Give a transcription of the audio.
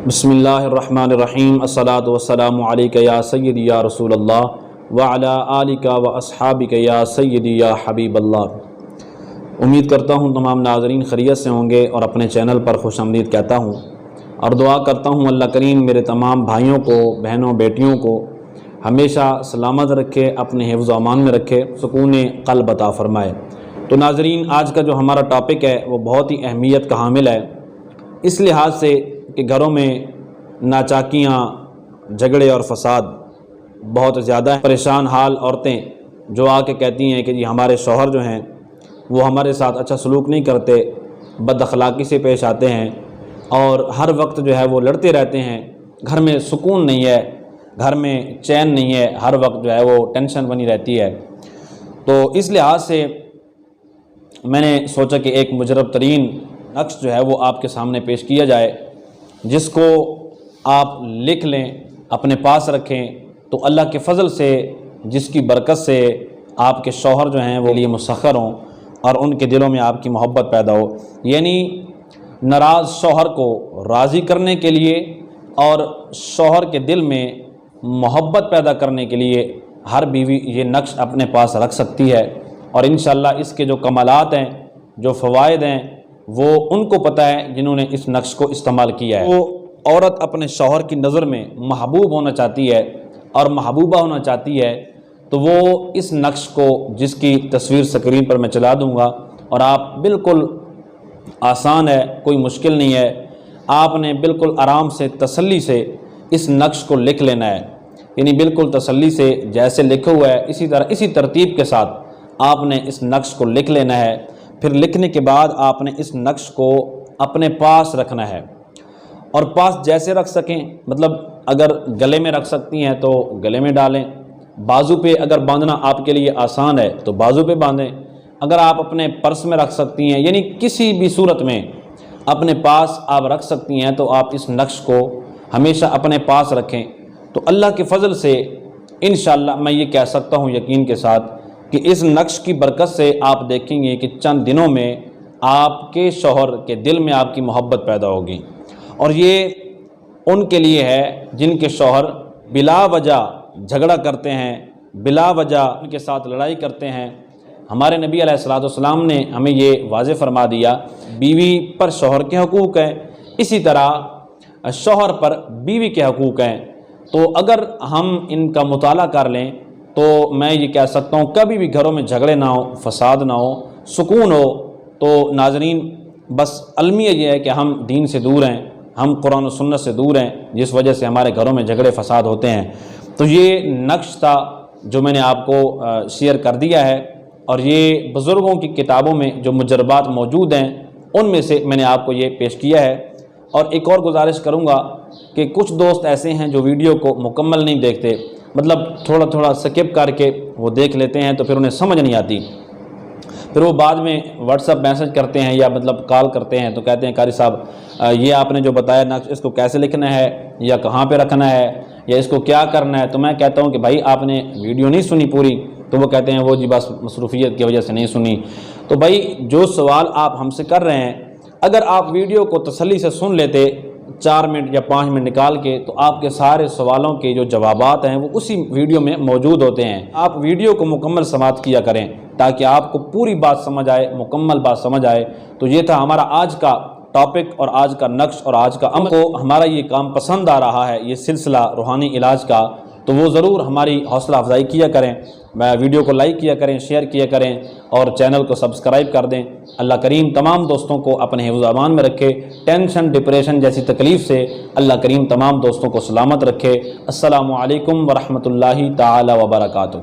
بسم اللہ الرحمن الرحیم الصلاۃ والسلام علیک یا سیدی یا رسول اللہ وعلی آلک و اصحابک یا سیدی یا حبیب اللہ۔ امید کرتا ہوں تمام ناظرین خیریت سے ہوں گے اور اپنے چینل پر خوش آمدید کہتا ہوں اور دعا کرتا ہوں اللہ کریم میرے تمام بھائیوں کو، بہنوں، بیٹیوں کو ہمیشہ سلامت رکھے، اپنے حفظ و امان میں رکھے، سکون قلب عطا فرمائے۔ تو ناظرین، آج کا جو ہمارا ٹاپک ہے وہ بہت ہی اہمیت کا حامل ہے، اس لحاظ سے کہ گھروں میں ناچاکیاں، جھگڑے اور فساد بہت زیادہ ہیں۔ پریشان حال عورتیں جو آ کے کہتی ہیں کہ جی ہمارے شوہر جو ہیں وہ ہمارے ساتھ اچھا سلوک نہیں کرتے، بد اخلاقی سے پیش آتے ہیں اور ہر وقت جو ہے وہ لڑتے رہتے ہیں، گھر میں سکون نہیں ہے، گھر میں چین نہیں ہے، ہر وقت جو ہے وہ ٹینشن بنی رہتی ہے۔ تو اس لحاظ سے میں نے سوچا کہ ایک مجرب ترین نقش جو ہے وہ آپ کے سامنے پیش کیا جائے، جس کو آپ لکھ لیں، اپنے پاس رکھیں، تو اللہ کے فضل سے، جس کی برکت سے آپ کے شوہر جو ہیں وہ لیے مسخر ہوں اور ان کے دلوں میں آپ کی محبت پیدا ہو۔ یعنی ناراض شوہر کو راضی کرنے کے لیے اور شوہر کے دل میں محبت پیدا کرنے کے لیے ہر بیوی یہ نقش اپنے پاس رکھ سکتی ہے، اور انشاءاللہ اس کے جو کمالات ہیں، جو فوائد ہیں، وہ ان کو پتہ ہے جنہوں نے اس نقش کو استعمال کیا ہے۔ وہ عورت اپنے شوہر کی نظر میں محبوب ہونا چاہتی ہے اور محبوبہ ہونا چاہتی ہے، تو وہ اس نقش کو، جس کی تصویر سکرین پر میں چلا دوں گا، اور آپ بالکل آسان ہے، کوئی مشکل نہیں ہے، آپ نے بالکل آرام سے، تسلی سے اس نقش کو لکھ لینا ہے۔ یعنی بالکل تسلی سے جیسے لکھا ہوا ہے اسی طرح، اسی ترتیب کے ساتھ آپ نے اس نقش کو لکھ لینا ہے۔ پھر لکھنے کے بعد آپ نے اس نقش کو اپنے پاس رکھنا ہے، اور پاس جیسے رکھ سکیں، مطلب اگر گلے میں رکھ سکتی ہیں تو گلے میں ڈالیں، بازو پہ اگر باندھنا آپ کے لیے آسان ہے تو بازو پہ باندھیں، اگر آپ اپنے پرس میں رکھ سکتی ہیں، یعنی کسی بھی صورت میں اپنے پاس آپ رکھ سکتی ہیں، تو آپ اس نقش کو ہمیشہ اپنے پاس رکھیں۔ تو اللہ کے فضل سے انشاءاللہ میں یہ کہہ سکتا ہوں یقین کے ساتھ کہ اس نقش کی برکت سے آپ دیکھیں گے کہ چند دنوں میں آپ کے شوہر کے دل میں آپ کی محبت پیدا ہوگی۔ اور یہ ان کے لیے ہے جن کے شوہر بلا وجہ جھگڑا کرتے ہیں، بلا وجہ ان کے ساتھ لڑائی کرتے ہیں۔ ہمارے نبی علیہ الصلوۃ والسلام نے ہمیں یہ واضح فرما دیا، بیوی پر شوہر کے حقوق ہیں، اسی طرح شوہر پر بیوی کے حقوق ہیں۔ تو اگر ہم ان کا مطالعہ کر لیں تو میں یہ کہہ سکتا ہوں کبھی بھی گھروں میں جھگڑے نہ ہو، فساد نہ ہو، سکون ہو۔ تو ناظرین، بس المیہ یہ ہے کہ ہم دین سے دور ہیں، ہم قرآن و سنت سے دور ہیں، جس وجہ سے ہمارے گھروں میں جھگڑے فساد ہوتے ہیں۔ تو یہ نقش تھا جو میں نے آپ کو شیئر کر دیا ہے، اور یہ بزرگوں کی کتابوں میں جو مجربات موجود ہیں ان میں سے میں نے آپ کو یہ پیش کیا ہے۔ اور ایک اور گزارش کروں گا کہ کچھ دوست ایسے ہیں جو ویڈیو کو مکمل نہیں دیکھتے، مطلب تھوڑا تھوڑا سکپ کر کے وہ دیکھ لیتے ہیں، تو پھر انہیں سمجھ نہیں آتی، پھر وہ بعد میں واٹس ایپ میسج کرتے ہیں یا مطلب کال کرتے ہیں، تو کہتے ہیں قاری صاحب یہ آپ نے جو بتایا نقش، اس کو کیسے لکھنا ہے یا کہاں پہ رکھنا ہے یا اس کو کیا کرنا ہے؟ تو میں کہتا ہوں کہ بھائی آپ نے ویڈیو نہیں سنی پوری، تو وہ کہتے ہیں وہ جی بس مصروفیت کی وجہ سے نہیں سنی۔ تو بھائی جو سوال آپ ہم سے کر رہے ہیں، اگر آپ ویڈیو کو تسلی سے سن لیتے 4 منٹ یا 5 منٹ نکال کے، تو آپ کے سارے سوالوں کے جو جوابات ہیں وہ اسی ویڈیو میں موجود ہوتے ہیں۔ آپ ویڈیو کو مکمل سماعت کیا کریں تاکہ آپ کو پوری بات سمجھ آئے، مکمل بات سمجھ آئے۔ تو یہ تھا ہمارا آج کا ٹاپک اور آج کا نقش اور آج کا عمل۔ کو ہمارا یہ کام پسند آ رہا ہے، یہ سلسلہ روحانی علاج کا، تو وہ ضرور ہماری حوصلہ افزائی کیا کریں، ویڈیو کو لائک کیا کریں، شیئر کیا کریں اور چینل کو سبسکرائب کر دیں۔ اللہ کریم تمام دوستوں کو اپنے حفظ و امان میں رکھے، ٹینشن، ڈپریشن جیسی تکلیف سے اللہ کریم تمام دوستوں کو سلامت رکھے۔ السلام علیکم ورحمۃ اللہ تعالی وبرکاتہ۔